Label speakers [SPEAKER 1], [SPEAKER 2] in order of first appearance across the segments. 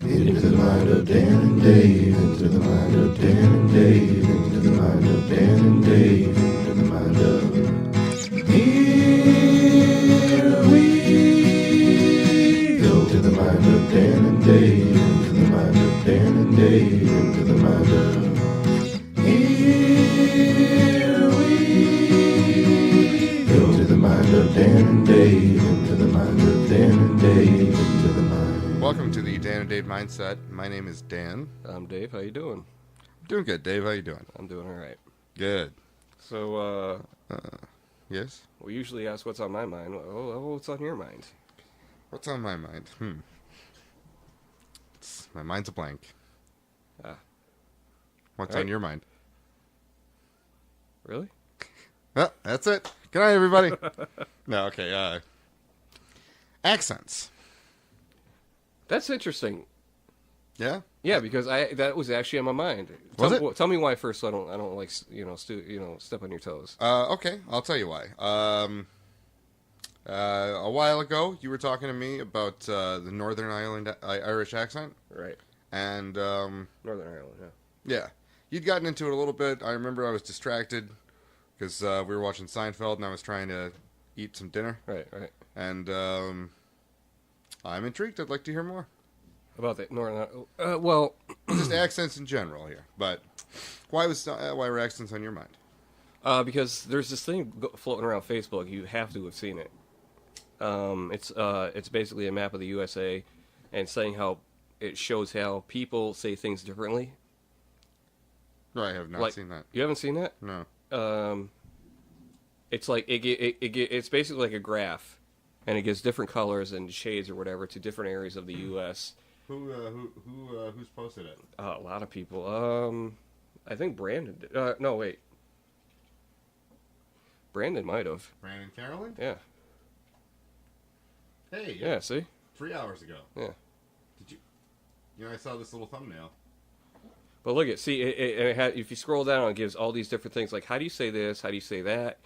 [SPEAKER 1] Into the mind of Dan and Dave, into the mind of Dan and Dave, into the mind of Dan and Dave, into the mind of... Here we go to the mind of Dan and Dave, into the mind of Dan and Dave, into the mind of... Here we go to the mind of Dan and Dave, into the mind of Dan and Dave, into the mind...
[SPEAKER 2] Welcome to the Dan and Dave Mindset. My name is Dan.
[SPEAKER 3] I'm Dave. How you doing?
[SPEAKER 2] I'm doing good, Dave. How you doing?
[SPEAKER 3] I'm doing all right.
[SPEAKER 2] Good.
[SPEAKER 3] So,
[SPEAKER 2] Yes?
[SPEAKER 3] we usually ask what's on my mind. Oh, what's on your mind?
[SPEAKER 2] What's on my mind? My mind's a blank. What's
[SPEAKER 3] All
[SPEAKER 2] on
[SPEAKER 3] right.
[SPEAKER 2] your mind?
[SPEAKER 3] Really?
[SPEAKER 2] Oh, that's it. Good night, everybody. No, okay. Accents.
[SPEAKER 3] That's interesting.
[SPEAKER 2] Yeah?
[SPEAKER 3] Yeah, because that was actually on my mind.
[SPEAKER 2] Was
[SPEAKER 3] tell,
[SPEAKER 2] it?
[SPEAKER 3] Tell me why first, so I don't like step on your toes.
[SPEAKER 2] Okay, I'll tell you why. A while ago, you were talking to me about the Northern Ireland Irish accent,
[SPEAKER 3] Right.
[SPEAKER 2] and
[SPEAKER 3] Northern Ireland. Yeah.
[SPEAKER 2] yeah, you'd gotten into it a little bit. I remember I was distracted because we were watching Seinfeld, and I was trying to eat some dinner,
[SPEAKER 3] Right.
[SPEAKER 2] and I'm intrigued. I'd like to hear more.
[SPEAKER 3] About that Northern. Well,
[SPEAKER 2] Just accents in general here, but why were accents on your mind?
[SPEAKER 3] because there's this thing floating around Facebook. You have to have seen it. It's basically a map of the USA, and saying how it shows how people say things differently.
[SPEAKER 2] No, I have not seen that.
[SPEAKER 3] You haven't seen that?
[SPEAKER 2] No.
[SPEAKER 3] It's like it's basically like a graph, and it gives different colors and shades or whatever to different areas of the U.S.
[SPEAKER 2] Who's posted it?
[SPEAKER 3] A lot of people. I think Brandon did. No, wait. Brandon might have.
[SPEAKER 2] Brandon Caroland?
[SPEAKER 3] Yeah.
[SPEAKER 2] Hey.
[SPEAKER 3] Yeah. See.
[SPEAKER 2] 3 hours ago.
[SPEAKER 3] Yeah.
[SPEAKER 2] Did you? You know, I saw this little thumbnail.
[SPEAKER 3] But look at if you scroll down, it gives all these different things like how do you say this, how do you say that,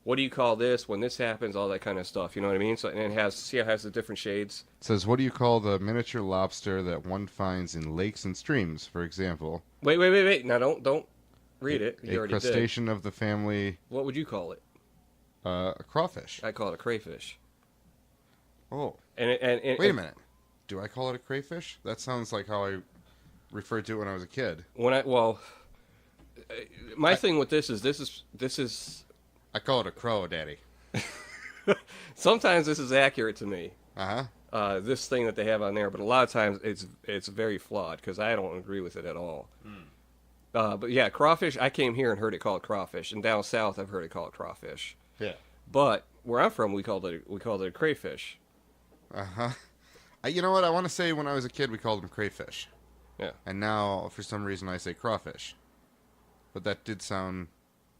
[SPEAKER 3] what do you call this when this happens, all that kind of stuff. You know what I mean? So and it has the different shades.
[SPEAKER 2] It says, what do you call the miniature lobster that one finds in lakes and streams, for example?
[SPEAKER 3] Wait. Now don't read it. You
[SPEAKER 2] A
[SPEAKER 3] already did.
[SPEAKER 2] crustacean of the family,
[SPEAKER 3] What would you call it?
[SPEAKER 2] a crawfish.
[SPEAKER 3] I call it a crayfish.
[SPEAKER 2] Oh.
[SPEAKER 3] And
[SPEAKER 2] Wait a minute. Do I call it a crayfish? That sounds like how I referred to it when I was a kid.
[SPEAKER 3] My thing with this is
[SPEAKER 2] I call it a crow, Daddy.
[SPEAKER 3] sometimes this is accurate to me.
[SPEAKER 2] Uh-huh.
[SPEAKER 3] This thing that they have on there, but a lot of times it's very flawed because I don't agree with it at all. But yeah, crawfish. I came here and heard it called crawfish, and down south I've heard it called crawfish.
[SPEAKER 2] Yeah.
[SPEAKER 3] But where I'm from, we called it a crayfish.
[SPEAKER 2] Uh-huh. You know what? I want to say when I was a kid we called them crayfish.
[SPEAKER 3] Yeah.
[SPEAKER 2] And now, for some reason, I say crawfish. But that did sound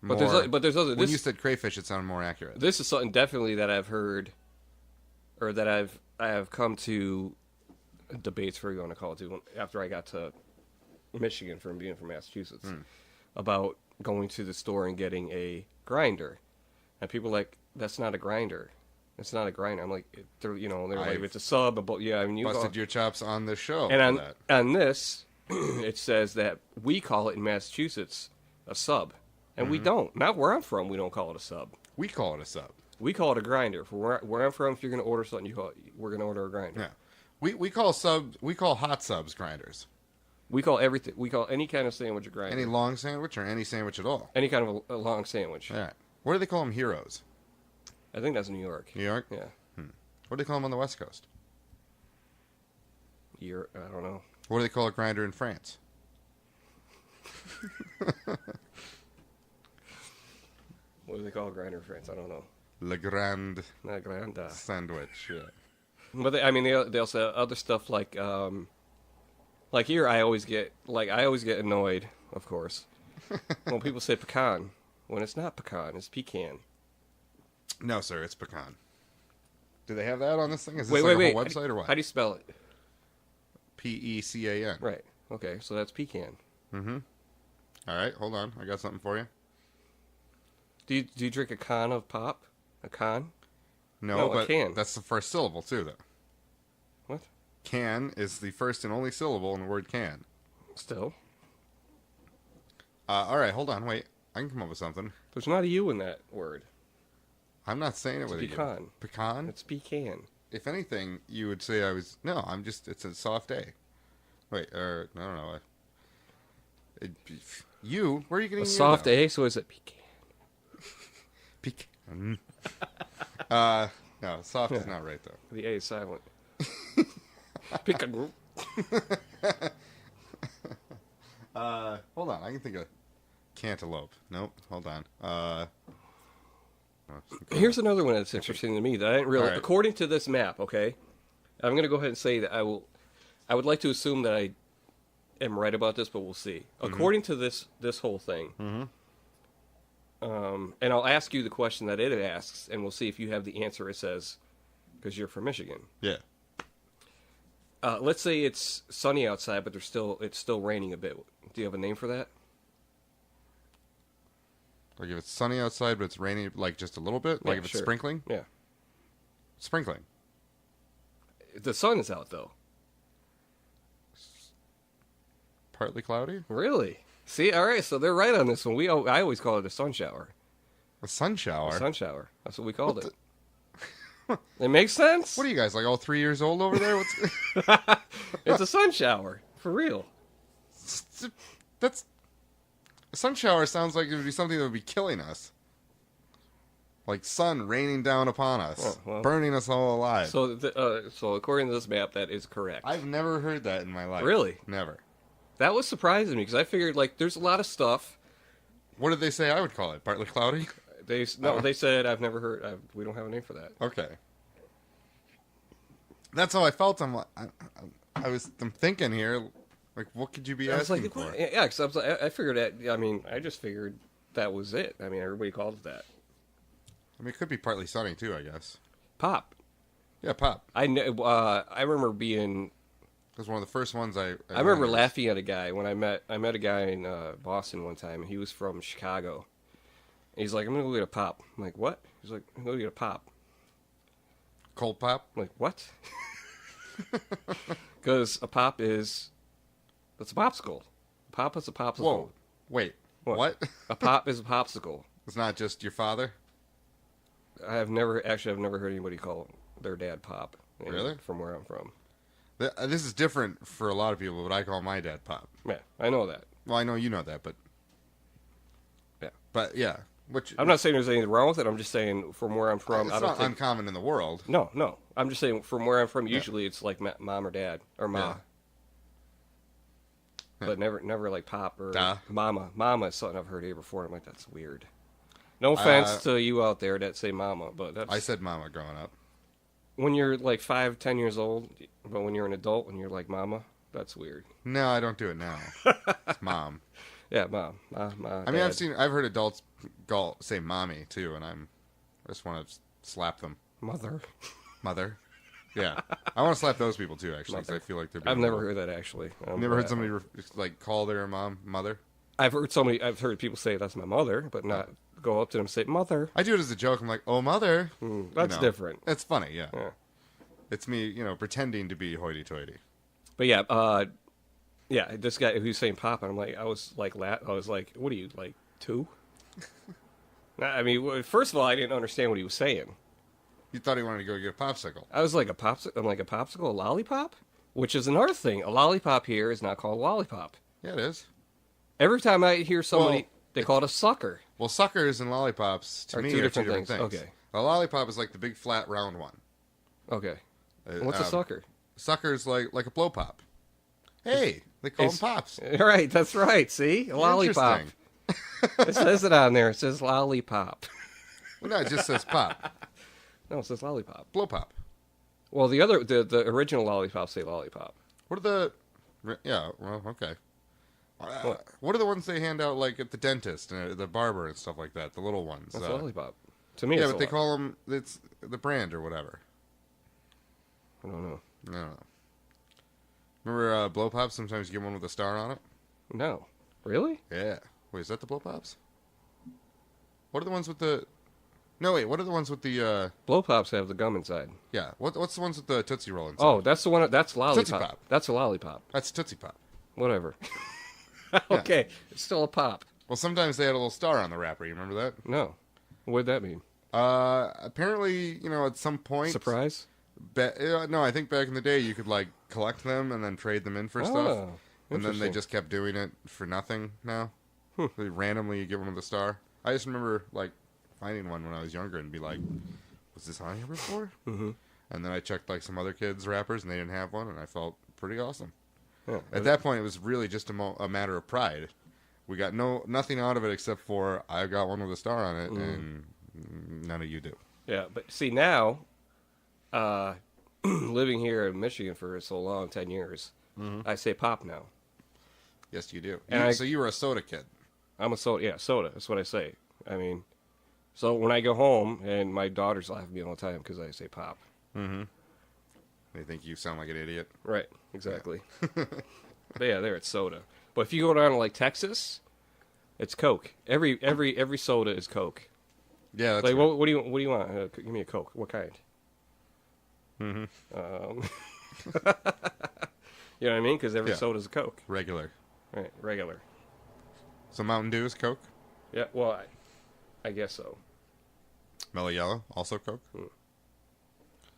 [SPEAKER 2] more...
[SPEAKER 3] But there's other.
[SPEAKER 2] When you said crayfish, it sounded more accurate.
[SPEAKER 3] This is something definitely that I've heard, or that I have come to debates, whatever you want to call it, after I got to Michigan from being from Massachusetts, about going to the store and getting a grinder, and people are like, that's not a grinder. It's not a grinder. I'm like, they're like, it's a sub. But yeah, I mean, you
[SPEAKER 2] Busted your chops on the show.
[SPEAKER 3] and
[SPEAKER 2] for that.
[SPEAKER 3] on this, it says that we call it in Massachusetts a sub, and we don't. Not where I'm from, we don't call it a sub.
[SPEAKER 2] We call it a sub.
[SPEAKER 3] We call it a grinder. For where I'm from, if you're going to order something, we're going to order a grinder.
[SPEAKER 2] Yeah. We call hot subs grinders.
[SPEAKER 3] We call everything. We call any kind of sandwich a grinder.
[SPEAKER 2] Any long sandwich or any sandwich at all.
[SPEAKER 3] Any kind of a long sandwich.
[SPEAKER 2] All right. What do they call them? Heroes.
[SPEAKER 3] I think that's New York.
[SPEAKER 2] New York?
[SPEAKER 3] Yeah.
[SPEAKER 2] What do they call them on the West Coast?
[SPEAKER 3] I don't know.
[SPEAKER 2] What do they call a grinder in France?
[SPEAKER 3] What do they call a grinder in France? I don't know.
[SPEAKER 2] Le Grand
[SPEAKER 3] Not granda.
[SPEAKER 2] Sandwich. Yeah.
[SPEAKER 3] But they also have other stuff like here I always get annoyed, of course, when people say pecan when it's not pecan, it's pecan.
[SPEAKER 2] No, sir, it's pecan. Do they have that on this thing? Is this
[SPEAKER 3] Wait,
[SPEAKER 2] like
[SPEAKER 3] wait.
[SPEAKER 2] a whole website or what?
[SPEAKER 3] How do you spell it?
[SPEAKER 2] P-E-C-A-N.
[SPEAKER 3] Right. Okay, so that's pecan.
[SPEAKER 2] Mm-hmm. All right, hold on. I got something for you.
[SPEAKER 3] Do you drink a con of pop? A con?
[SPEAKER 2] No,
[SPEAKER 3] No, a
[SPEAKER 2] but
[SPEAKER 3] can.
[SPEAKER 2] that's the first syllable, too, though.
[SPEAKER 3] What?
[SPEAKER 2] Can is the first and only syllable in the word can.
[SPEAKER 3] Still.
[SPEAKER 2] All right, hold on, wait. I can come up with something.
[SPEAKER 3] There's not a U in that word.
[SPEAKER 2] I'm not saying it
[SPEAKER 3] It's
[SPEAKER 2] with a U.
[SPEAKER 3] pecan.
[SPEAKER 2] Pecan?
[SPEAKER 3] It's pecan.
[SPEAKER 2] If anything, you would say I was... No, I'm just... It's a soft A. Wait, I don't know. You? Where are you getting
[SPEAKER 3] A soft A, so is it pecan?
[SPEAKER 2] Pecan. No, soft is not right, though.
[SPEAKER 3] The A is silent. Pecan.
[SPEAKER 2] Hold on, I can think of cantaloupe. Nope, hold on.
[SPEAKER 3] Here's another one that's interesting to me that I didn't realize.
[SPEAKER 2] All right.
[SPEAKER 3] According to this map, okay, I'm going to go ahead and say that I would like to assume that I am right about this, but we'll see.
[SPEAKER 2] Mm-hmm.
[SPEAKER 3] According to this whole thing, and I'll ask you the question that it asks, and we'll see if you have the answer it says, because you're from Michigan.
[SPEAKER 2] Yeah.
[SPEAKER 3] Let's say it's sunny outside, but it's still raining a bit. Do you have a name for that?
[SPEAKER 2] Like if it's sunny outside, but it's raining, like just a little bit? Like
[SPEAKER 3] Yeah,
[SPEAKER 2] if it's
[SPEAKER 3] sure.
[SPEAKER 2] sprinkling?
[SPEAKER 3] Yeah.
[SPEAKER 2] Sprinkling.
[SPEAKER 3] The sun is out, though.
[SPEAKER 2] Partly cloudy?
[SPEAKER 3] Really? See, all right, so they're right on this one. I always call it a sun shower.
[SPEAKER 2] A sun shower?
[SPEAKER 3] A sun shower. That's what we called it. It makes sense?
[SPEAKER 2] What are you guys, like all 3 years old over there? What's...
[SPEAKER 3] It's a sun shower. For real.
[SPEAKER 2] That's... A sun shower sounds like it would be something that would be killing us. Like sun raining down upon us.
[SPEAKER 3] Oh, well.
[SPEAKER 2] Burning us all alive.
[SPEAKER 3] So according to this map, that is correct.
[SPEAKER 2] I've never heard that in my life.
[SPEAKER 3] Really?
[SPEAKER 2] Never.
[SPEAKER 3] That was surprising me, because I figured, like, there's a lot of stuff.
[SPEAKER 2] What did they say I would call it? Partly cloudy?
[SPEAKER 3] They said, I've never heard, we don't have a name for that.
[SPEAKER 2] Okay. That's how I felt. I'm thinking here, like, what could you be
[SPEAKER 3] I was
[SPEAKER 2] asking
[SPEAKER 3] like,
[SPEAKER 2] for?
[SPEAKER 3] what? Yeah, because I figured that, I just figured that was it. I mean, everybody calls it that.
[SPEAKER 2] I mean, it could be partly sunny, too, I guess.
[SPEAKER 3] Pop.
[SPEAKER 2] Yeah, pop.
[SPEAKER 3] I remember being...
[SPEAKER 2] It was one of the first ones I
[SPEAKER 3] remember laughing at a guy when I met a guy in Boston one time, and he was from Chicago. And he's like, I'm going to go get a pop. I'm like, what? He's like, I'm going to get a pop.
[SPEAKER 2] Cold pop?
[SPEAKER 3] I'm like, what? Because a pop that's a popsicle. A pop is a popsicle.
[SPEAKER 2] Whoa. Wait. What?
[SPEAKER 3] A pop is a popsicle.
[SPEAKER 2] It's not just your father?
[SPEAKER 3] I've never heard anybody call their dad Pop.
[SPEAKER 2] Really?
[SPEAKER 3] From where I'm from.
[SPEAKER 2] This is different for a lot of people, but I call my dad Pop.
[SPEAKER 3] Yeah, I know that.
[SPEAKER 2] Well, I know you know that, but...
[SPEAKER 3] Yeah.
[SPEAKER 2] But, yeah. Which,
[SPEAKER 3] I'm not saying there's anything wrong with it. I'm just saying from where I'm from...
[SPEAKER 2] it's not uncommon in the world.
[SPEAKER 3] No. I'm just saying from where I'm from, usually it's like mom or dad, or ma.
[SPEAKER 2] Yeah.
[SPEAKER 3] But never like Pop or
[SPEAKER 2] Duh.
[SPEAKER 3] Mama. Mama is something I've heard here before. I'm like, that's weird. No offense to you out there that say Mama, but that's...
[SPEAKER 2] I said mama growing up.
[SPEAKER 3] When you're like 5, 10 years old, but when you're an adult and you're like Mama, that's weird.
[SPEAKER 2] No, I don't do it now. It's mom.
[SPEAKER 3] Yeah, Mom. Ma,
[SPEAKER 2] I mean,
[SPEAKER 3] Dad.
[SPEAKER 2] I've heard adults say mommy, too, and I just want to slap them.
[SPEAKER 3] Mother.
[SPEAKER 2] Mother. Yeah. I want to slap those people, too, actually, because I feel like they're being
[SPEAKER 3] I've never
[SPEAKER 2] rude.
[SPEAKER 3] heard that, actually.
[SPEAKER 2] Never heard somebody like call their mom mother?
[SPEAKER 3] I've heard people say that's my mother, but not go up to them and say, Mother.
[SPEAKER 2] I do it as a joke. I'm like, oh, mother.
[SPEAKER 3] That's different.
[SPEAKER 2] It's funny, yeah.
[SPEAKER 3] Yeah.
[SPEAKER 2] It's me, pretending to be hoity-toity.
[SPEAKER 3] But yeah, this guy who's saying Pop, and I'm like, I was like, what are you, like, 2? I mean, first of all, I didn't understand what he was saying.
[SPEAKER 2] You thought he wanted to go get a popsicle.
[SPEAKER 3] I was like, a popsicle, a lollipop? Which is another thing. A lollipop here is not called a lollipop.
[SPEAKER 2] Yeah, it is.
[SPEAKER 3] Every time I hear somebody, they call it a sucker.
[SPEAKER 2] Well, suckers and lollipops, to me, are two different things.
[SPEAKER 3] Okay.
[SPEAKER 2] A lollipop is like the big, flat, round one.
[SPEAKER 3] Okay. What's a sucker?
[SPEAKER 2] Sucker's like a blow pop. Hey, they call them pops.
[SPEAKER 3] Right, that's right. See? A lollipop. It says it on there. It says lollipop.
[SPEAKER 2] Well, no, it just says pop.
[SPEAKER 3] No, it says lollipop.
[SPEAKER 2] Blow pop.
[SPEAKER 3] Well, the original lollipops say lollipop.
[SPEAKER 2] What are the... Yeah, well, okay. What are the ones they hand out, like, at the dentist and the barber and stuff like that? The little ones.
[SPEAKER 3] That's lollipop. To me,
[SPEAKER 2] yeah,
[SPEAKER 3] it's
[SPEAKER 2] but they call them... It's the brand or whatever.
[SPEAKER 3] I don't know.
[SPEAKER 2] I don't know. Remember blow pops? Sometimes you get one with a star on it?
[SPEAKER 3] No. Really?
[SPEAKER 2] Yeah. Wait, is that the blow pops? What are the ones with the... No, wait. What are the ones with the?
[SPEAKER 3] Blow pops have the gum inside.
[SPEAKER 2] Yeah. What's the ones with the Tootsie Roll inside?
[SPEAKER 3] Oh, that's the one. That's lollipop.
[SPEAKER 2] Pop.
[SPEAKER 3] That's a lollipop.
[SPEAKER 2] That's Tootsie Pop.
[SPEAKER 3] Whatever. Okay, it's still a pop.
[SPEAKER 2] Well, sometimes they had a little star on the wrapper. You remember that?
[SPEAKER 3] No. What'd that mean?
[SPEAKER 2] Apparently, at some point.
[SPEAKER 3] Surprise?
[SPEAKER 2] No, I think back in the day you could like collect them and then trade them in for stuff, and then they just kept doing it for nothing. Now, They randomly you give them the star. I just remember like finding one when I was younger and be like, "Was this on here before?" Mm-hmm. And then I checked like some other kids' wrappers and they didn't have one, and I felt pretty awesome.
[SPEAKER 3] Yeah.
[SPEAKER 2] At that point, it was really just a matter of pride. We got nothing out of it except for I got one with a star on it, and none of you do.
[SPEAKER 3] Yeah, but see now, living here in Michigan for so long, 10 years, I say pop now.
[SPEAKER 2] Yes, you do.
[SPEAKER 3] And
[SPEAKER 2] so you were a soda kid.
[SPEAKER 3] I'm a soda. Yeah, soda. That's what I say. I mean, so when I go home, and my daughters laugh at me all the time because I say pop.
[SPEAKER 2] Mm-hmm. They think you sound like an idiot.
[SPEAKER 3] Right. Exactly. But yeah, there it's soda. But if you go down to like Texas, it's Coke. Every soda is Coke.
[SPEAKER 2] Yeah, that's
[SPEAKER 3] like
[SPEAKER 2] right.
[SPEAKER 3] what do you want? Give me a Coke. What kind?
[SPEAKER 2] Mm-hmm.
[SPEAKER 3] You know what I mean? Because every soda's a Coke.
[SPEAKER 2] Regular.
[SPEAKER 3] Right. Regular.
[SPEAKER 2] So Mountain Dew is Coke?
[SPEAKER 3] Yeah. Well, I guess so.
[SPEAKER 2] Mellow Yellow, also Coke?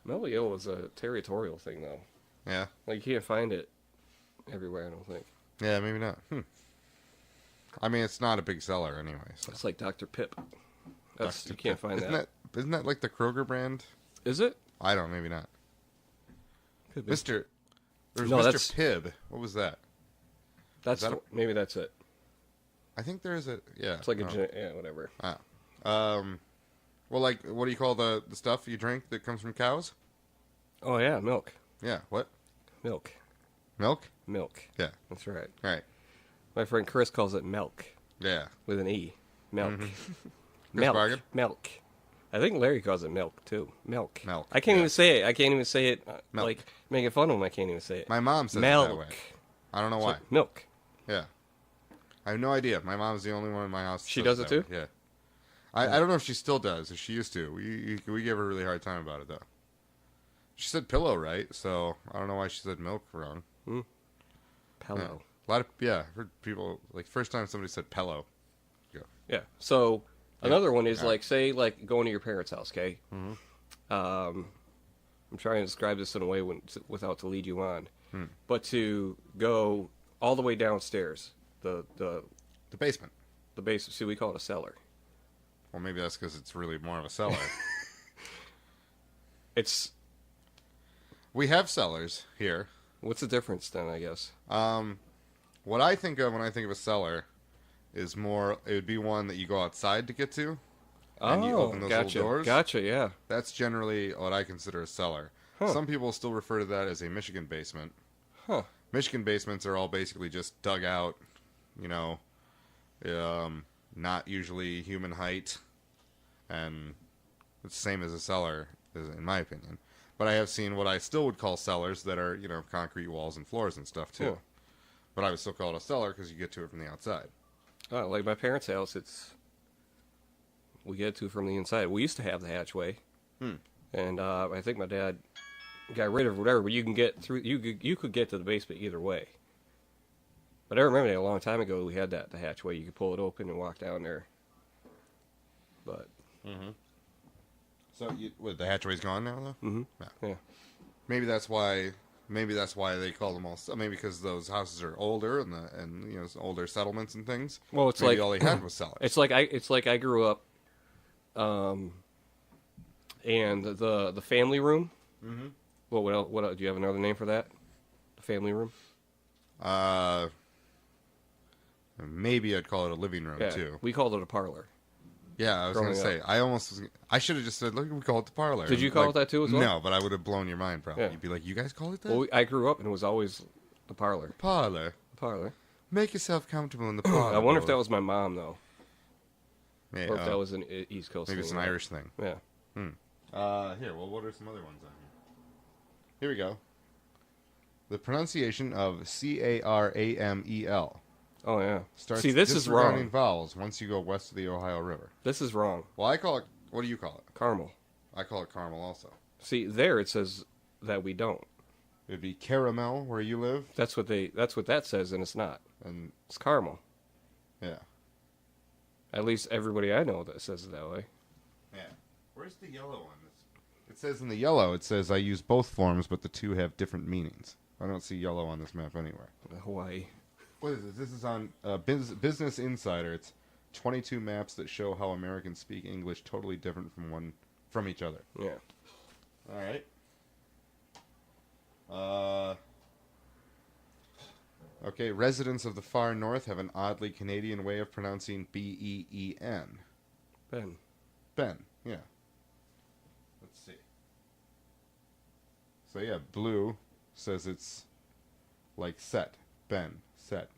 [SPEAKER 3] Mellow Yellow is a territorial thing, though.
[SPEAKER 2] Yeah.
[SPEAKER 3] Like, you can't find it everywhere, I don't think.
[SPEAKER 2] Yeah, maybe not. I mean, it's not a big seller anyway. So.
[SPEAKER 3] It's like Dr. Pip.
[SPEAKER 2] Dr.
[SPEAKER 3] You can't find that.
[SPEAKER 2] Isn't that like the Kroger brand?
[SPEAKER 3] Is it?
[SPEAKER 2] I don't. Maybe not.
[SPEAKER 3] Could be.
[SPEAKER 2] There's
[SPEAKER 3] No,
[SPEAKER 2] Mr.
[SPEAKER 3] that's-
[SPEAKER 2] Pibb. What was that?
[SPEAKER 3] Maybe that's it.
[SPEAKER 2] I think there's a... Yeah.
[SPEAKER 3] It's like whatever.
[SPEAKER 2] Well, like, what do you call the stuff you drink that comes from cows?
[SPEAKER 3] Oh, yeah, milk.
[SPEAKER 2] Yeah, what?
[SPEAKER 3] Milk.
[SPEAKER 2] Milk?
[SPEAKER 3] Milk.
[SPEAKER 2] Yeah.
[SPEAKER 3] That's right.
[SPEAKER 2] All right.
[SPEAKER 3] My friend Chris calls it milk.
[SPEAKER 2] Yeah.
[SPEAKER 3] With an E. Milk.
[SPEAKER 2] Kris
[SPEAKER 3] Milk.
[SPEAKER 2] Bargen?
[SPEAKER 3] Milk. I think Larry calls it milk, too. Milk.
[SPEAKER 2] Milk,
[SPEAKER 3] I can't
[SPEAKER 2] yeah.
[SPEAKER 3] even say it. I can't even say it,
[SPEAKER 2] Milk.
[SPEAKER 3] like, making fun of him. I can't even say it.
[SPEAKER 2] My mom says
[SPEAKER 3] milk.
[SPEAKER 2] it that way. I don't know
[SPEAKER 3] It's
[SPEAKER 2] why.
[SPEAKER 3] like, milk.
[SPEAKER 2] Yeah. I have no idea. My mom's the only one in my house.
[SPEAKER 3] She
[SPEAKER 2] that
[SPEAKER 3] does it
[SPEAKER 2] that
[SPEAKER 3] too?
[SPEAKER 2] way. Yeah. I don't know if she still does. She used to. We gave her a really hard time about it, though. She said pillow right, so I don't know why she said milk wrong.
[SPEAKER 3] Pillow.
[SPEAKER 2] A lot of, I've heard people, like, first time somebody said pillow.
[SPEAKER 3] Yeah. So another one is
[SPEAKER 2] Yeah.
[SPEAKER 3] like, say, like going to your parents' house. Okay.
[SPEAKER 2] Mm-hmm.
[SPEAKER 3] I'm trying to describe this in a way without to lead you on, but to go all the way downstairs, the
[SPEAKER 2] basement.
[SPEAKER 3] the base. See, we call it a cellar.
[SPEAKER 2] Well, maybe that's because it's really more of a cellar.
[SPEAKER 3] It's
[SPEAKER 2] We have cellars here.
[SPEAKER 3] what's the difference then? I guess.
[SPEAKER 2] What I think of when I think of a cellar is more, it would be one that you go outside to get to. And you open those
[SPEAKER 3] gotcha.
[SPEAKER 2] little doors.
[SPEAKER 3] Gotcha. Yeah.
[SPEAKER 2] That's generally what I consider a cellar.
[SPEAKER 3] Huh.
[SPEAKER 2] Some people still refer to that as a Michigan basement.
[SPEAKER 3] Huh.
[SPEAKER 2] Michigan basements are all basically just dug out, not usually human height, and it's the same as a cellar, in my opinion. But I have seen what I still would call cellars that are, concrete walls and floors and stuff, too.
[SPEAKER 3] Cool.
[SPEAKER 2] But I would still call it a cellar because you get to it from the outside.
[SPEAKER 3] Oh, like my parents' house, we get to from the inside. We used to have the hatchway, and I think my dad got rid of whatever. But you can get through. You could get to the basement either way. But I remember that a long time ago we had the hatchway. You could pull it open and walk down there. But
[SPEAKER 2] So, the hatchway's gone now, though?
[SPEAKER 3] yeah.
[SPEAKER 2] Maybe that's why they call them all. Maybe because those houses are older and older settlements and things.
[SPEAKER 3] Well, it's
[SPEAKER 2] maybe
[SPEAKER 3] like
[SPEAKER 2] all they had was cellars.
[SPEAKER 3] It's like I grew up, and the family room. Mm-hmm. What do you have another name for that? The family room.
[SPEAKER 2] Maybe I'd call it a living room too.
[SPEAKER 3] We called it a parlor.
[SPEAKER 2] Yeah, I was going to say. I should have just said, look, we call it the parlor.
[SPEAKER 3] Did you call it that too as well?
[SPEAKER 2] No, but I would have blown your mind probably.
[SPEAKER 3] Yeah.
[SPEAKER 2] You'd be like, you guys call it that?
[SPEAKER 3] Well, I grew up and it was always the parlor.
[SPEAKER 2] Parlor.
[SPEAKER 3] The parlor.
[SPEAKER 2] Make yourself comfortable in the parlor.
[SPEAKER 3] I wonder if that was my mom though,
[SPEAKER 2] Yeah,
[SPEAKER 3] or if that was an East Coast.
[SPEAKER 2] maybe it's an
[SPEAKER 3] thing.
[SPEAKER 2] Irish thing.
[SPEAKER 3] Yeah.
[SPEAKER 2] Here, well, what are some other ones on here? Here we go. The pronunciation of Caramel.
[SPEAKER 3] Oh yeah.
[SPEAKER 2] Starts
[SPEAKER 3] See, this is
[SPEAKER 2] disregarding
[SPEAKER 3] wrong.
[SPEAKER 2] vowels once you go west of the Ohio River.
[SPEAKER 3] This is wrong.
[SPEAKER 2] Well, I call it What do you call it?
[SPEAKER 3] Caramel.
[SPEAKER 2] I call it caramel also.
[SPEAKER 3] See, there it says that we don't.
[SPEAKER 2] It'd be caramel where you live.
[SPEAKER 3] That's what that says, and it's not.
[SPEAKER 2] And
[SPEAKER 3] It's caramel.
[SPEAKER 2] yeah.
[SPEAKER 3] At least everybody I know that says it that way.
[SPEAKER 2] Yeah. Where's the yellow one? It says in the yellow, it says I use both forms, but the two have different meanings. I don't see yellow on this map anywhere.
[SPEAKER 3] Hawaii.
[SPEAKER 2] What is this? This is on Business Insider. It's 22 maps that show how Americans speak English totally different from each other.
[SPEAKER 3] Yeah.
[SPEAKER 2] All right. Okay, residents of the far north have an oddly Canadian way of pronouncing B-E-E-N.
[SPEAKER 3] Ben.
[SPEAKER 2] Ben, yeah. Let's see. So yeah, blue says it's like set, Ben, set,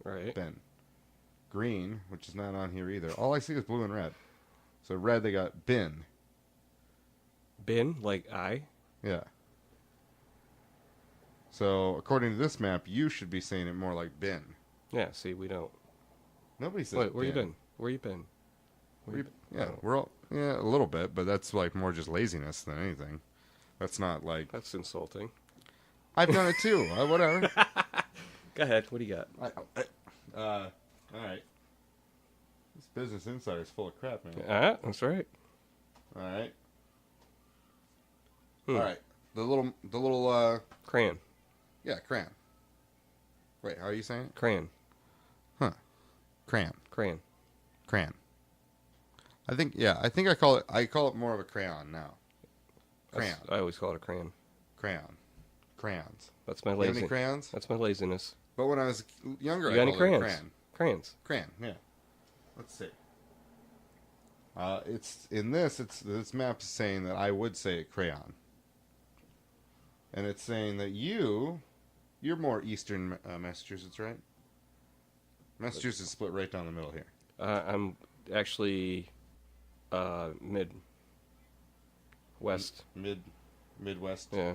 [SPEAKER 3] Right.
[SPEAKER 2] Ben. Green, which is not on here either. All I see is blue and red. So red, they got bin.
[SPEAKER 3] Bin, like I.
[SPEAKER 2] Yeah. So according to this map, you should be saying it more like bin.
[SPEAKER 3] Yeah, see, we don't.
[SPEAKER 2] Nobody says
[SPEAKER 3] Wait, where
[SPEAKER 2] bin.
[SPEAKER 3] you been? Where you been?
[SPEAKER 2] Yeah, we're all, yeah, a little bit, but that's like more just laziness than anything. That's not like
[SPEAKER 3] That's insulting.
[SPEAKER 2] I've done it too. Whatever.
[SPEAKER 3] Go ahead. What do you got?
[SPEAKER 2] All right. This Business Insider is full of crap, man.
[SPEAKER 3] That's right.
[SPEAKER 2] All right.
[SPEAKER 3] Hmm.
[SPEAKER 2] All right. The little
[SPEAKER 3] Crayon.
[SPEAKER 2] yeah, crayon. Wait, how are you saying it?
[SPEAKER 3] Crayon.
[SPEAKER 2] Huh. Crayon.
[SPEAKER 3] Crayon.
[SPEAKER 2] Crayon. I think I call it more of a crayon now. Crayon.
[SPEAKER 3] I always call it a crayon.
[SPEAKER 2] Crayon. Crayons.
[SPEAKER 3] That's my
[SPEAKER 2] You have any
[SPEAKER 3] laziness.
[SPEAKER 2] crayons?
[SPEAKER 3] That's my laziness.
[SPEAKER 2] But when I was younger,
[SPEAKER 3] You
[SPEAKER 2] I
[SPEAKER 3] got any
[SPEAKER 2] called it
[SPEAKER 3] crayons?
[SPEAKER 2] crayon.
[SPEAKER 3] Crayons.
[SPEAKER 2] Crayon, yeah. Let's see. It's in this map is saying that I would say it crayon. And it's saying that you're more eastern Massachusetts, right? Massachusetts split right down the middle here.
[SPEAKER 3] I'm actually West.
[SPEAKER 2] Midwest
[SPEAKER 3] Yeah.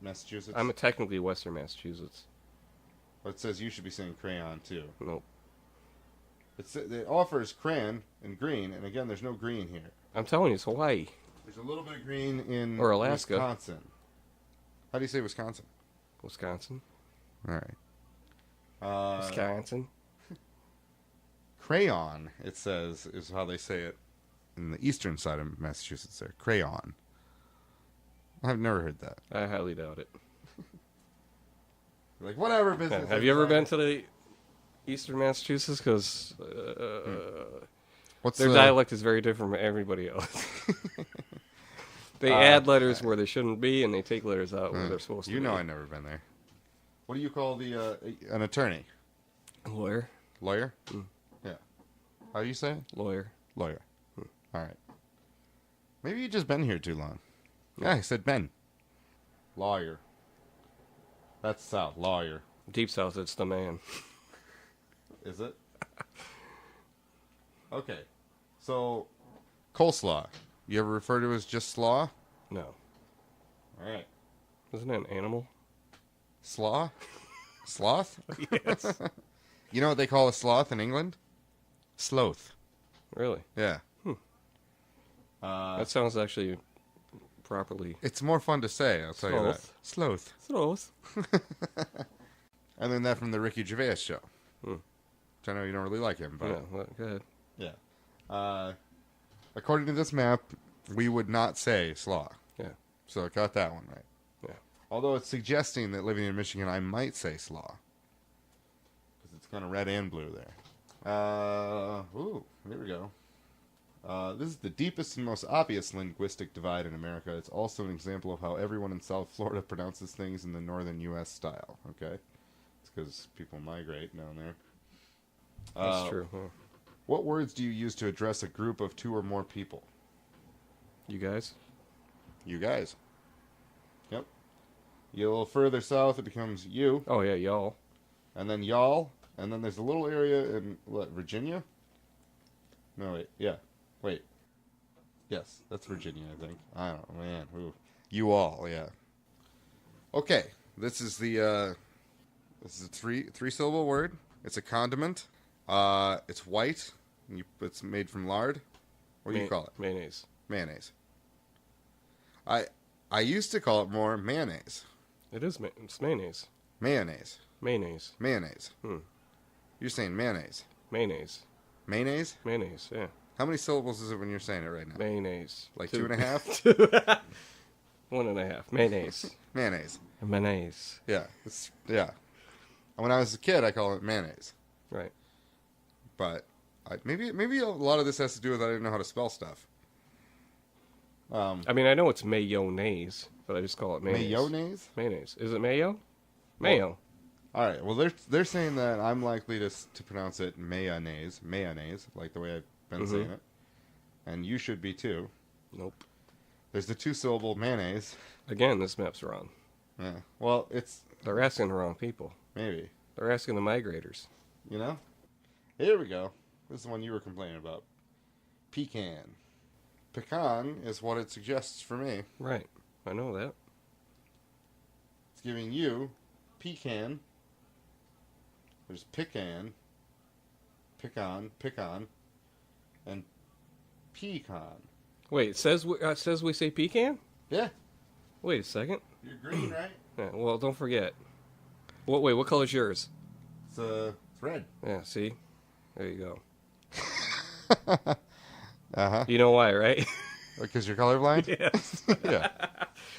[SPEAKER 2] Massachusetts.
[SPEAKER 3] I'm technically Western Massachusetts.
[SPEAKER 2] But it says you should be saying crayon too.
[SPEAKER 3] Nope.
[SPEAKER 2] It offers crayon and green, and again, there's no green here.
[SPEAKER 3] I'm telling you, it's Hawaii.
[SPEAKER 2] There's a little bit of green in
[SPEAKER 3] Or Alaska.
[SPEAKER 2] Wisconsin. How do you say Wisconsin?
[SPEAKER 3] Wisconsin.
[SPEAKER 2] All right.
[SPEAKER 3] Wisconsin.
[SPEAKER 2] Crayon, it says, is how they say it in the eastern side of Massachusetts there. Crayon. I've never heard that.
[SPEAKER 3] I highly doubt it.
[SPEAKER 2] Like, whatever business.
[SPEAKER 3] Have you ever been to the eastern Massachusetts? Because their dialect is very different from everybody else. They add letters where they shouldn't be, and they take letters out where they're supposed to be.
[SPEAKER 2] You know I've never been there. What do you call an attorney?
[SPEAKER 3] Lawyer.
[SPEAKER 2] Lawyer? Yeah. How do you say it?
[SPEAKER 3] Lawyer.
[SPEAKER 2] Lawyer. All right. Maybe you've just been here too long. Yeah, I said Ben. Lawyer. That's South. Lawyer.
[SPEAKER 3] Deep South, it's the man.
[SPEAKER 2] Is it? Okay. So, coleslaw. You ever refer to it as just slaw?
[SPEAKER 3] No.
[SPEAKER 2] All right.
[SPEAKER 3] Isn't it an animal?
[SPEAKER 2] Slaw? Sloth?
[SPEAKER 3] Yes.
[SPEAKER 2] You know what they call a sloth in England? Sloth.
[SPEAKER 3] Really?
[SPEAKER 2] Yeah.
[SPEAKER 3] That sounds actually properly.
[SPEAKER 2] It's more fun to say, I'll tell you that. Sloth.
[SPEAKER 3] Sloth.
[SPEAKER 2] And then that from the Ricky Gervais show. Which I know you don't really like him, but...
[SPEAKER 3] Yeah, well, go ahead.
[SPEAKER 2] Yeah. According to this map, we would not say slaw.
[SPEAKER 3] Yeah.
[SPEAKER 2] So I got that one right.
[SPEAKER 3] Yeah.
[SPEAKER 2] Although it's suggesting that living in Michigan, I might say slaw. Because it's kind of red and blue there. Ooh, there we go. This is the deepest and most obvious linguistic divide in America. It's also an example of how everyone in South Florida pronounces things in the northern U.S. style. Okay? It's because people migrate down there.
[SPEAKER 3] That's true. Huh?
[SPEAKER 2] What words do you use to address a group of two or more people?
[SPEAKER 3] You guys?
[SPEAKER 2] You guys. Yep. You a little further south, it becomes you.
[SPEAKER 3] Oh, yeah, y'all.
[SPEAKER 2] And then y'all. And then there's a little area in, what, Virginia? No, wait. Yeah. Wait. Yes, that's Virginia, I think. I don't know, man. Ooh. You all, yeah. Okay. This is a three-syllable word. It's a condiment. It's white. It's made from lard. What do you call it?
[SPEAKER 3] Mayonnaise.
[SPEAKER 2] Mayonnaise. I used to call it more mayonnaise.
[SPEAKER 3] It is. It's mayonnaise.
[SPEAKER 2] Mayonnaise.
[SPEAKER 3] Mayonnaise.
[SPEAKER 2] Mayonnaise. You're saying mayonnaise.
[SPEAKER 3] Mayonnaise.
[SPEAKER 2] Mayonnaise?
[SPEAKER 3] Mayonnaise, yeah.
[SPEAKER 2] How many syllables is it when you're saying it right now?
[SPEAKER 3] Mayonnaise.
[SPEAKER 2] Like 2.5?
[SPEAKER 3] 1.5. Mayonnaise.
[SPEAKER 2] Mayonnaise.
[SPEAKER 3] Mayonnaise.
[SPEAKER 2] Yeah. Yeah. When I was a kid, I call it mayonnaise.
[SPEAKER 3] Right.
[SPEAKER 2] But maybe a lot of this has to do with I didn't know how to spell stuff.
[SPEAKER 3] I mean, I know it's mayonnaise, but I just call it mayonnaise.
[SPEAKER 2] Mayonnaise?
[SPEAKER 3] Mayonnaise. Is it mayo? Mayo.
[SPEAKER 2] All right. Well, they're saying that I'm likely to pronounce it mayonnaise, like the way I've been saying it, and you should be too.
[SPEAKER 3] Nope.
[SPEAKER 2] There's the 2-syllable mayonnaise.
[SPEAKER 3] Again, this map's wrong.
[SPEAKER 2] Yeah. Well,
[SPEAKER 3] they're asking the wrong people.
[SPEAKER 2] Maybe.
[SPEAKER 3] They're asking the migrators.
[SPEAKER 2] You know? Here we go. This is the one you were complaining about. Pecan. Pecan is what it suggests for me.
[SPEAKER 3] Right. I know that.
[SPEAKER 2] It's giving you pecan. There's pecan, and pecan.
[SPEAKER 3] Wait, it says we say pecan?
[SPEAKER 2] Yeah.
[SPEAKER 3] Wait a second.
[SPEAKER 2] You're green, right?
[SPEAKER 3] Yeah, well, don't forget. Wait, what color's yours?
[SPEAKER 2] It's red.
[SPEAKER 3] Yeah, see? There you go.
[SPEAKER 2] Uh-huh.
[SPEAKER 3] You know why, right?
[SPEAKER 2] Because you're colorblind?
[SPEAKER 3] Yes.
[SPEAKER 2] Yeah.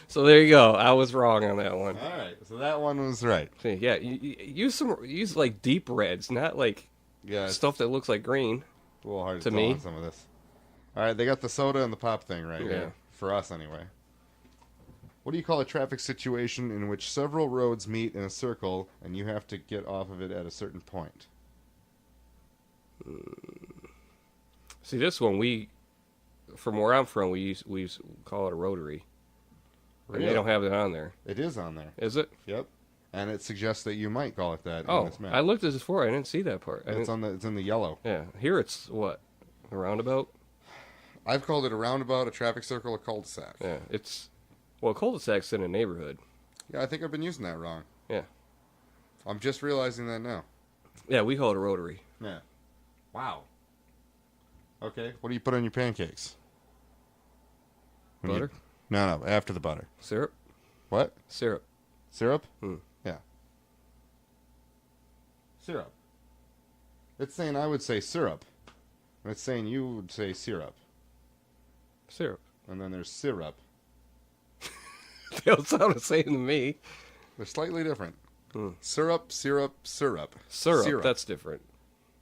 [SPEAKER 3] So there you go. I was wrong on that one.
[SPEAKER 2] All right. So that one was right.
[SPEAKER 3] See, yeah, use like deep reds, not like stuff that looks like green.
[SPEAKER 2] A little hard
[SPEAKER 3] to
[SPEAKER 2] tell
[SPEAKER 3] me.
[SPEAKER 2] on some of this. All right, they got the soda and the pop thing right here. For us, anyway. What do you call a traffic situation in which several roads meet in a circle and you have to get off of it at a certain point?
[SPEAKER 3] See, this one, from where I'm from, we call it a rotary.
[SPEAKER 2] Really?
[SPEAKER 3] And they don't have it on there.
[SPEAKER 2] It is on there.
[SPEAKER 3] Is it?
[SPEAKER 2] Yep. And it suggests that you might call it that in
[SPEAKER 3] Oh,
[SPEAKER 2] this map.
[SPEAKER 3] I looked at this before. I didn't see that part.
[SPEAKER 2] It's in the yellow.
[SPEAKER 3] Yeah. Here it's what? A roundabout?
[SPEAKER 2] I've called it a roundabout, a traffic circle, a cul-de-sac.
[SPEAKER 3] Yeah. Well, cul-de-sac's in a neighborhood.
[SPEAKER 2] Yeah, I think I've been using that wrong.
[SPEAKER 3] Yeah.
[SPEAKER 2] I'm just realizing that now.
[SPEAKER 3] Yeah, we call it a rotary.
[SPEAKER 2] Yeah. Wow. Okay. What do you put on your pancakes?
[SPEAKER 3] Butter?
[SPEAKER 2] No, after the butter.
[SPEAKER 3] Syrup?
[SPEAKER 2] What?
[SPEAKER 3] Syrup.
[SPEAKER 2] Syrup?
[SPEAKER 3] Yeah.
[SPEAKER 2] Syrup. It's saying I would say syrup. And it's saying you would say syrup.
[SPEAKER 3] Syrup.
[SPEAKER 2] And then there's syrup.
[SPEAKER 3] They don't sound the same to me.
[SPEAKER 2] They're slightly different. Syrup, syrup, syrup.
[SPEAKER 3] Syrup. That's different.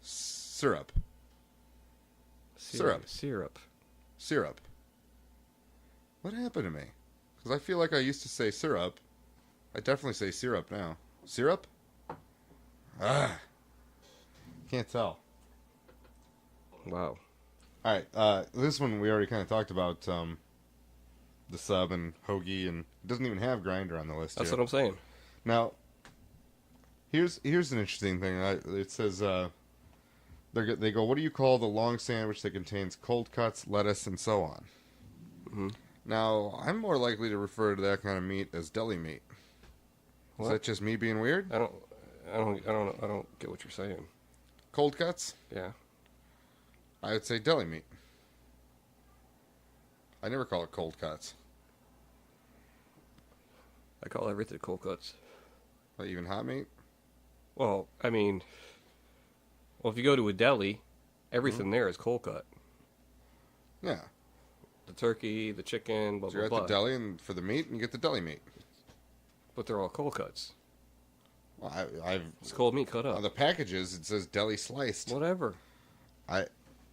[SPEAKER 2] Syrup.
[SPEAKER 3] Syrup.
[SPEAKER 2] Syrup. What happened to me? Because I feel like I used to say syrup. I definitely say syrup now. Syrup? Can't tell.
[SPEAKER 3] Wow.
[SPEAKER 2] All right. This one we already kind of talked about. The sub and hoagie, and it doesn't even have grinder on the list.
[SPEAKER 3] That's
[SPEAKER 2] yet.
[SPEAKER 3] what I'm saying.
[SPEAKER 2] Now, here's an interesting thing. It says they go, what do you call the long sandwich that contains cold cuts, lettuce, and so on?
[SPEAKER 3] Mm-hmm.
[SPEAKER 2] Now, I'm more likely to refer to that kind of meat as deli meat. Is that just me being weird?
[SPEAKER 3] I don't get what you're saying.
[SPEAKER 2] Cold cuts?
[SPEAKER 3] Yeah.
[SPEAKER 2] I would say deli meat. I never call it cold cuts.
[SPEAKER 3] I call everything cold cuts.
[SPEAKER 2] Like even hot meat?
[SPEAKER 3] Well, I mean, if you go to a deli, everything there is cold cut.
[SPEAKER 2] Yeah.
[SPEAKER 3] The turkey, the chicken, blah,
[SPEAKER 2] So you're
[SPEAKER 3] blah,
[SPEAKER 2] at the deli and for the meat, and you get the deli meat.
[SPEAKER 3] But they're all cold cuts.
[SPEAKER 2] Well,
[SPEAKER 3] It's cold meat cut up.
[SPEAKER 2] on the packages, it says deli sliced.
[SPEAKER 3] Whatever.
[SPEAKER 2] All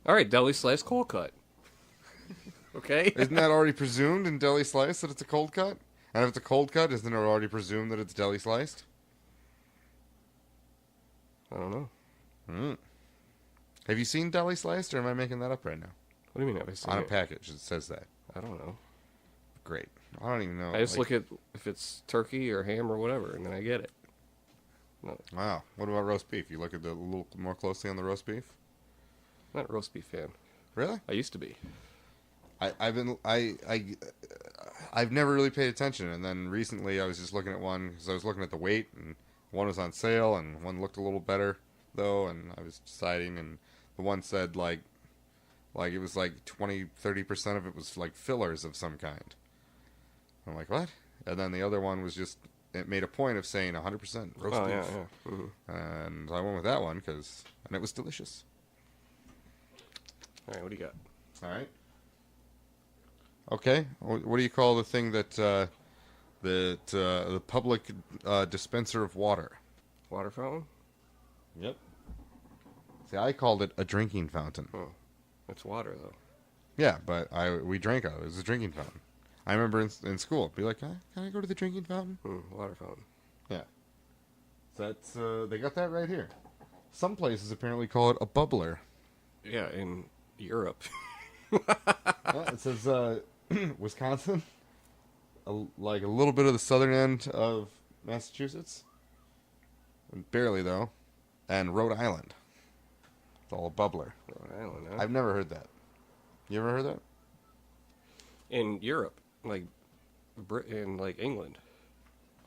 [SPEAKER 3] right, deli sliced cold cut. Okay?
[SPEAKER 2] Isn't that already presumed in deli sliced that it's a cold cut? And if it's a cold cut, isn't it already presumed that it's deli sliced?
[SPEAKER 3] I don't know.
[SPEAKER 2] Have you seen deli sliced, or am I making that up right now?
[SPEAKER 3] What do you mean? Have I seen
[SPEAKER 2] On a
[SPEAKER 3] it?
[SPEAKER 2] package, it says that.
[SPEAKER 3] I don't know.
[SPEAKER 2] Great. I don't even know.
[SPEAKER 3] I just look at if it's turkey or ham or whatever, and then I get it. No,
[SPEAKER 2] Wow. What about roast beef? You look at a little more closely on the roast beef?
[SPEAKER 3] not a roast beef fan.
[SPEAKER 2] Really?
[SPEAKER 3] I used to be.
[SPEAKER 2] I've never really paid attention, and then recently I was just looking at one because I was looking at the weight, and one was on sale, and one looked a little better though, and I was deciding, and the one said like Like, it was like 20-30% of it was like fillers of some kind. I'm like, what? And then the other one was just, it made a point of saying 100% roast beef.
[SPEAKER 3] Yeah, yeah. Mm-hmm.
[SPEAKER 2] And I went with that one, and it was delicious.
[SPEAKER 3] All right, what do you got?
[SPEAKER 2] All right. Okay. What do you call the thing that, the public dispenser of water?
[SPEAKER 3] Water fountain?
[SPEAKER 2] Yep. See, I called it a drinking fountain.
[SPEAKER 3] Oh, it's water, though.
[SPEAKER 2] Yeah, but we drank out. It was a drinking fountain. I remember in school, be like, can I go to the drinking fountain?
[SPEAKER 3] Water fountain.
[SPEAKER 2] Yeah. So that's, they got that right here. Some places apparently call it a bubbler.
[SPEAKER 3] Yeah, in Europe.
[SPEAKER 2] Well, it says Wisconsin, like a little bit of the southern end of Massachusetts, barely though, and Rhode Island. It's all a bubbler.
[SPEAKER 3] Rhode Island, huh?
[SPEAKER 2] I've never heard that. You ever heard that?
[SPEAKER 3] In Europe, like in like England.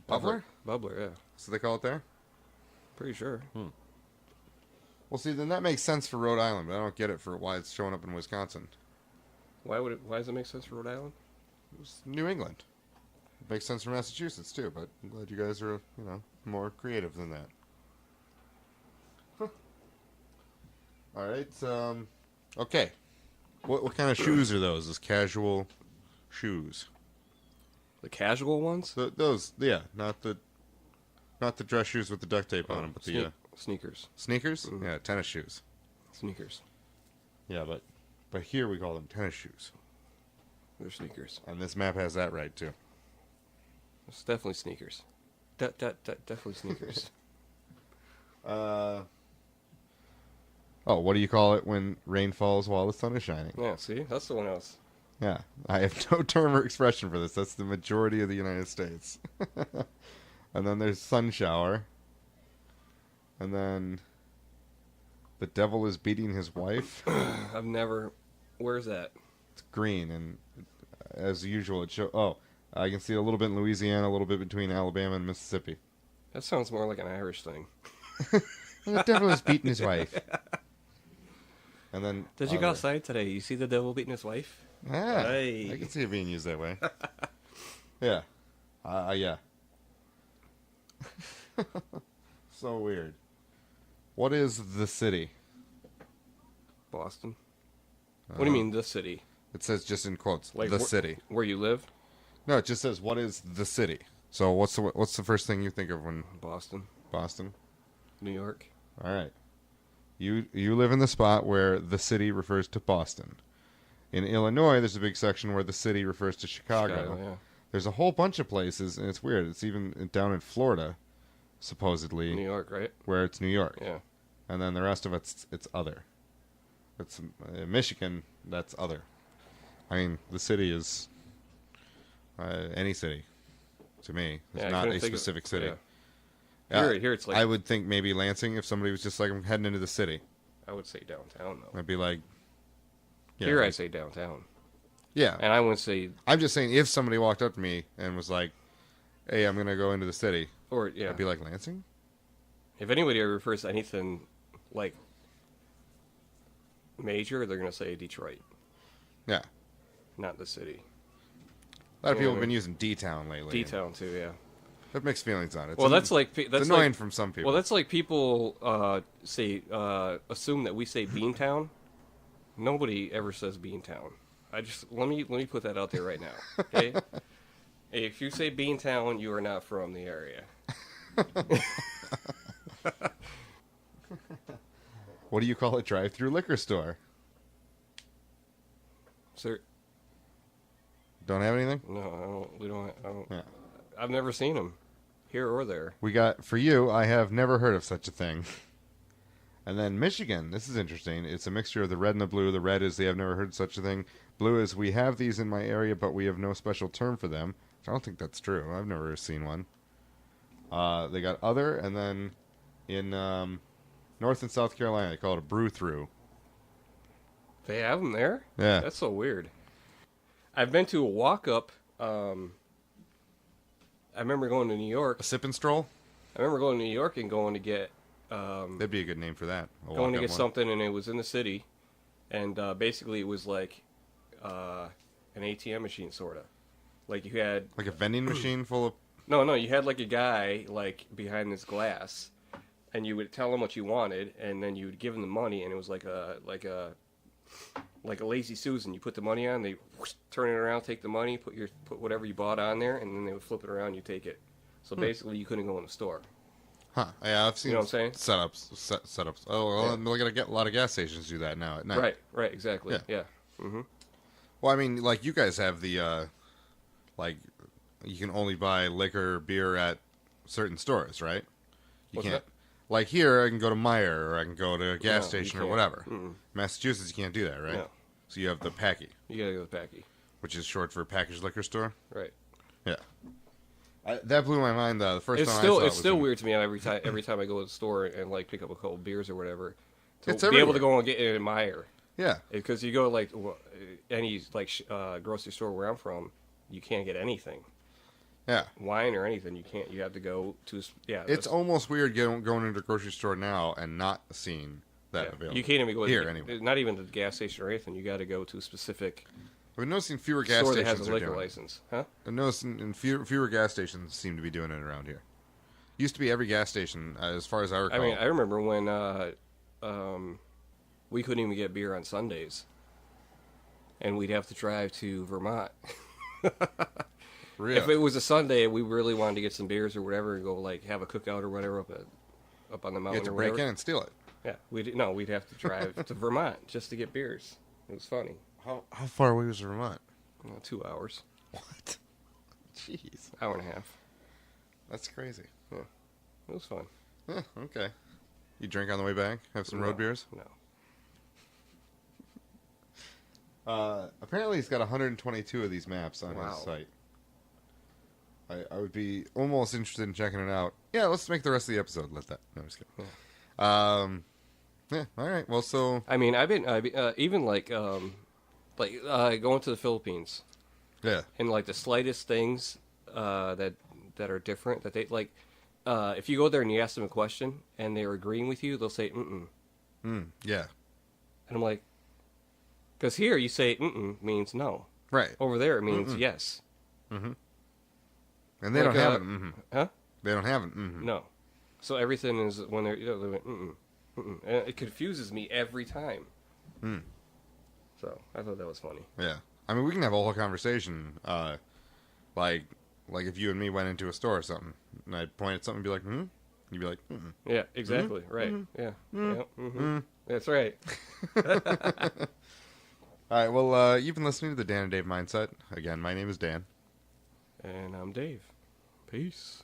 [SPEAKER 2] Bubbler?
[SPEAKER 3] Bubbler, yeah.
[SPEAKER 2] So they call it there?
[SPEAKER 3] Pretty sure.
[SPEAKER 2] Well, see, then that makes sense for Rhode Island, but I don't get it for why it's showing up in Wisconsin.
[SPEAKER 3] Why does it make sense for Rhode Island?
[SPEAKER 2] It was New England. It makes sense for Massachusetts too, but I'm glad you guys are, more creative than that. Huh. All right. Okay. What kind of shoes are those? Those casual shoes?
[SPEAKER 3] The casual ones?
[SPEAKER 2] Those, yeah, not the dress shoes with the duct tape on them, but the
[SPEAKER 3] sneakers.
[SPEAKER 2] Sneakers? Mm-hmm. Yeah, tennis shoes.
[SPEAKER 3] Sneakers.
[SPEAKER 2] Yeah, but here we call them tennis shoes.
[SPEAKER 3] They're sneakers.
[SPEAKER 2] And this map has that right too.
[SPEAKER 3] It's definitely sneakers. Definitely sneakers.
[SPEAKER 2] What do you call it when rain falls while the sun is shining?
[SPEAKER 3] Yeah, see? That's the one else.
[SPEAKER 2] Yeah, I have no term or expression for this. That's the majority of the United States. And then there's sun shower. And then the devil is beating his wife.
[SPEAKER 3] I've never... Where's that?
[SPEAKER 2] It's green, and as usual, it shows... Oh, I can see a little bit in Louisiana, a little bit between Alabama and Mississippi.
[SPEAKER 3] That sounds more like an Irish thing.
[SPEAKER 2] The devil is beating his wife. And then...
[SPEAKER 3] Did you go outside today? You see the devil beating his wife?
[SPEAKER 2] Yeah,
[SPEAKER 3] Hey.
[SPEAKER 2] I can see it being used that way. Yeah. Yeah. So weird. What is the city?
[SPEAKER 3] Boston. What do you mean, the city?
[SPEAKER 2] It says just in quotes,
[SPEAKER 3] Like
[SPEAKER 2] the city.
[SPEAKER 3] Where you live?
[SPEAKER 2] No, it just says, what is the city? So what's the first thing you think of when...
[SPEAKER 3] Boston.
[SPEAKER 2] Boston?
[SPEAKER 3] New York.
[SPEAKER 2] All right. You live in the spot where the city refers to Boston. In Illinois, there's a big section where the city refers to Chicago.
[SPEAKER 3] Yeah.
[SPEAKER 2] There's a whole bunch of places, and it's weird. It's even down in Florida, supposedly.
[SPEAKER 3] New York, right?
[SPEAKER 2] Where it's New York.
[SPEAKER 3] Yeah.
[SPEAKER 2] And then the rest of it's other. It's Michigan, that's other. I mean, the city is any city to me. It's not a specific city.
[SPEAKER 3] Yeah. Here it's like...
[SPEAKER 2] I would think maybe Lansing, if somebody was just like, I'm heading into the city.
[SPEAKER 3] I would say downtown, though.
[SPEAKER 2] I'd be like... Yeah,
[SPEAKER 3] here I say downtown.
[SPEAKER 2] Yeah.
[SPEAKER 3] And I wouldn't say...
[SPEAKER 2] I'm just saying, if somebody walked up to me and was like, hey, I'm going to go into the city.
[SPEAKER 3] Or, yeah.
[SPEAKER 2] I'd be like, Lansing?
[SPEAKER 3] If anybody ever refers to anything like major, they're going to say Detroit.
[SPEAKER 2] Yeah.
[SPEAKER 3] Not the city.
[SPEAKER 2] A lot of people have been using D-Town lately.
[SPEAKER 3] D-Town, too, yeah.
[SPEAKER 2] I have mixed feelings on it.
[SPEAKER 3] Well, that's
[SPEAKER 2] annoying from some people.
[SPEAKER 3] Well, that's like people assume that we say Beantown. Nobody ever says Beantown. Let me put that out there right now. Okay, if you say Beantown, you are not from the area.
[SPEAKER 2] What do you call a drive-through liquor store?
[SPEAKER 3] Sir,
[SPEAKER 2] don't have anything?
[SPEAKER 3] No, I don't. We don't. I don't.
[SPEAKER 2] Yeah.
[SPEAKER 3] I've never seen them, here or there.
[SPEAKER 2] We got, for you, I have never heard of such a thing. And then Michigan, this is interesting. It's a mixture of the red and the blue. The red is they have never heard of such a thing. Blue is we have these in my area, but we have no special term for them. I don't think that's true. I've never seen one. They got other, and then in North and South Carolina, they call it a brew-through.
[SPEAKER 3] They have them there?
[SPEAKER 2] Yeah.
[SPEAKER 3] That's so weird. I've been to a walk-up. I remember going to New York.
[SPEAKER 2] A sip and stroll?
[SPEAKER 3] I remember going to New York and going to get...
[SPEAKER 2] That'd be a good name for that.
[SPEAKER 3] Going to get something, and it was in the city. and basically it was like an ATM machine, sort of. Like you had
[SPEAKER 2] like a vending machine full of.
[SPEAKER 3] No, you had like a guy like behind this glass, and you would tell him what you wanted, and then you would give him the money, and it was like a lazy Susan. You put the money on, they whoosh, turn it around, take the money, put whatever you bought on there, and then they would flip it around, you take it. So basically, you couldn't go in the store.
[SPEAKER 2] Huh? Yeah, I've seen.
[SPEAKER 3] You know what I'm saying?
[SPEAKER 2] Setups. Oh, well,
[SPEAKER 3] Yeah.
[SPEAKER 2] we're gonna get a lot of gas stations do that now at night.
[SPEAKER 3] Right, exactly. Yeah. Mm-hmm.
[SPEAKER 2] Well, I mean, like you guys have the, like, you can only buy liquor, beer at certain stores, right? You
[SPEAKER 3] What's
[SPEAKER 2] can't.
[SPEAKER 3] that?
[SPEAKER 2] Like here, I can go to Meijer or I can go to a gas
[SPEAKER 3] No,
[SPEAKER 2] station
[SPEAKER 3] you
[SPEAKER 2] or
[SPEAKER 3] can't.
[SPEAKER 2] whatever.
[SPEAKER 3] Mm-mm.
[SPEAKER 2] Massachusetts, you can't do that, right?
[SPEAKER 3] No.
[SPEAKER 2] So you have the Packy,
[SPEAKER 3] You gotta go to Packy.
[SPEAKER 2] which is short for packaged liquor store.
[SPEAKER 3] Right.
[SPEAKER 2] Yeah. That blew my mind though. The first
[SPEAKER 3] It's
[SPEAKER 2] time
[SPEAKER 3] still
[SPEAKER 2] I saw it
[SPEAKER 3] it's
[SPEAKER 2] was
[SPEAKER 3] still
[SPEAKER 2] in-
[SPEAKER 3] weird to me every time I go to the store and like pick up a couple beers or whatever. To
[SPEAKER 2] It's
[SPEAKER 3] be able
[SPEAKER 2] everywhere.
[SPEAKER 3] to go and get it in Meijer.
[SPEAKER 2] Yeah.
[SPEAKER 3] Because you go like any like grocery store where I'm from, you can't get anything,
[SPEAKER 2] Yeah.
[SPEAKER 3] wine or anything. You can't. You have to go to
[SPEAKER 2] It's almost weird going into a grocery store now and not seeing that available.
[SPEAKER 3] You can't even go
[SPEAKER 2] here anyway.
[SPEAKER 3] Not even to the gas station or anything. You got to go to a specific
[SPEAKER 2] I've been noticing fewer gas
[SPEAKER 3] store that
[SPEAKER 2] stations
[SPEAKER 3] has a
[SPEAKER 2] are
[SPEAKER 3] liquor
[SPEAKER 2] doing it.
[SPEAKER 3] license, huh?
[SPEAKER 2] I've noticed in fewer gas stations seem to be doing it around here. Used to be every gas station, as far as I recall.
[SPEAKER 3] I mean, I remember when we couldn't even get beer on Sundays, and we'd have to drive to Vermont.
[SPEAKER 2] Really?
[SPEAKER 3] If it was a Sunday and we really wanted to get some beers or whatever and go like have a cookout or whatever up on the
[SPEAKER 2] You
[SPEAKER 3] mountain
[SPEAKER 2] have to
[SPEAKER 3] or
[SPEAKER 2] break
[SPEAKER 3] whatever.
[SPEAKER 2] in and steal it.
[SPEAKER 3] Yeah, we'd have to drive to Vermont just to get beers. It was funny.
[SPEAKER 2] How far away was Vermont?
[SPEAKER 3] 2 hours,
[SPEAKER 2] What? Jeez.
[SPEAKER 3] hour and a half.
[SPEAKER 2] That's crazy.
[SPEAKER 3] It was fun.
[SPEAKER 2] Huh, okay. You drink on the way back? Have some road beers?
[SPEAKER 3] No.
[SPEAKER 2] Apparently he's got 122 of these maps on
[SPEAKER 3] Wow.
[SPEAKER 2] his site. I would be almost interested in checking it out. Yeah, let's make the rest of the episode let that. No, I'm just kidding. Yeah, all right. Well, so...
[SPEAKER 3] I mean, I've been even like going to the Philippines.
[SPEAKER 2] Yeah.
[SPEAKER 3] And like the slightest things that are different that they like. If you go there and you ask them a question and they're agreeing with you, they'll say "mm-mm,"
[SPEAKER 2] Yeah.
[SPEAKER 3] and I'm like, because here you say "mm-mm" means no.
[SPEAKER 2] Right.
[SPEAKER 3] Over there it means yes.
[SPEAKER 2] Mm-hmm. And they
[SPEAKER 3] Like,
[SPEAKER 2] don't have it. Mm-hmm.
[SPEAKER 3] Huh?
[SPEAKER 2] They don't have it. Mm-hmm.
[SPEAKER 3] No. So everything is when they're they went "mm-mm," "mm-mm," and it confuses me every time.
[SPEAKER 2] Mm.
[SPEAKER 3] So I thought that was funny.
[SPEAKER 2] Yeah. I mean, we can have a whole conversation, like if you and me went into a store or something, and I'd point at something and be like, hmm? You'd be like, mm-mm.
[SPEAKER 3] Yeah, exactly. Right. Yeah. Yeah. Mm-hmm. That's right.
[SPEAKER 2] All right, well, you've been listening to the Dan and Dave Mindset. Again, my name is Dan.
[SPEAKER 3] And I'm Dave. Peace.